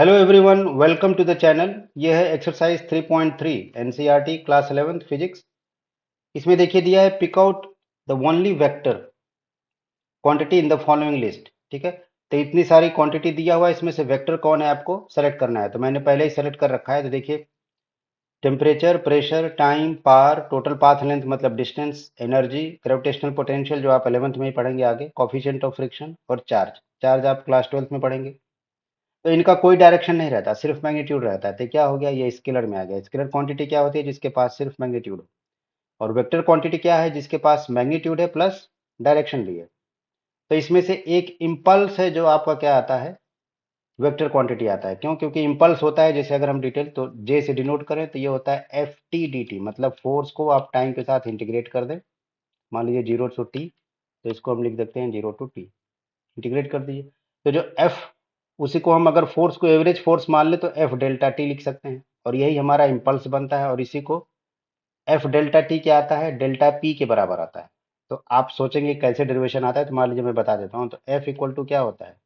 Hello everyone, welcome to the channel. ये है exercise 3.3 NCERT class 11th physics. इसमें देखिए दिया है pick out the only vector quantity in the following list. ठीक है, तो इतनी सारी क्वांटिटी दिया हुआ है, इसमें से वेक्टर कौन है आपको सेलेक्ट करना है। तो मैंने पहले ही सेलेक्ट कर रखा है। तो देखिए, temperature, pressure, time, power, total path length मतलब डिस्टेंस, एनर्जी, ग्रेविटेशनल पोटेंशियल जो आप 11th में ही पढ़ेंगे आगे, कॉफिशिएंट ऑफ फ्रिक्शन और चार्ज। चार्ज आप क्लास 12th में पढ़ेंगे। तो इनका कोई डायरेक्शन नहीं रहता, सिर्फ मैग्नीट्यूड रहता है। तो क्या हो गया, ये स्केलर में आ गया। स्केलर क्वांटिटी क्या होती है, जिसके पास सिर्फ मैग्नीट्यूड हो। और वेक्टर क्वांटिटी क्या है, जिसके पास मैग्नीट्यूड है प्लस डायरेक्शन भी है। तो इसमें से एक इम्पल्स है जो आपका क्या आता है, वेक्टर क्वांटिटी आता है। क्यों? क्योंकि इम्पल्स होता है, जैसे अगर हम डिटेल तो जे से डिनोट करें तो ये होता है एफ टी डी टी, मतलब फोर्स को आप टाइम के साथ इंटीग्रेट कर दें। मान लीजिए 0 to t, तो इसको हम लिख देते हैं 0 to t, इंटीग्रेट कर दीजिए। तो जो एफ, उसी को हम अगर फोर्स को एवरेज फोर्स मान ले तो एफ डेल्टा टी लिख सकते हैं, और यही हमारा इम्पल्स बनता है। और इसी को एफ डेल्टा टी क्या आता है, डेल्टा पी के बराबर आता है। तो आप सोचेंगे कैसे डेरिवेशन आता है, तो मान लीजिए मैं बता देता हूँ। तो एफ इक्वल टू क्या होता है,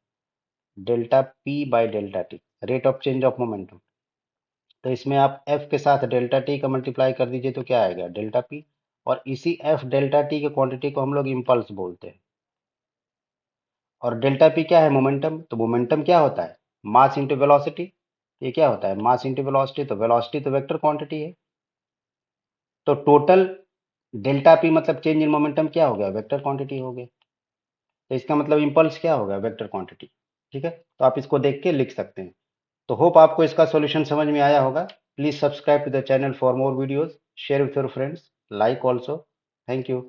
delta P by delta T, rate of change of momentum. तो इसमें आप एफ के साथ डेल्टा टी का मल्टीप्लाई कर दीजिए तो क्या आएगा, डेल्टा पी। और इसी एफ डेल्टा टी के क्वांटिटी को हम लोग इम्पल्स बोलते हैं। और डेल्टा पी क्या है, मोमेंटम। तो मोमेंटम क्या होता है, मास इंटू वेलोसिटी। ये क्या होता है, मास इंटू वेलोसिटी। तो वेलोसिटी तो वेक्टर क्वांटिटी है। तो टोटल डेल्टा पी मतलब चेंज इन मोमेंटम क्या हो गया, वेक्टर क्वांटिटी हो गया। तो इसका मतलब इम्पल्स क्या होगा, वेक्टर क्वांटिटी। ठीक है, तो आप इसको देख के लिख सकते हैं। तो होप आपको इसका सॉल्यूशन समझ में आया होगा। Please subscribe to the channel for more videos, share with your friends, like also. Thank you.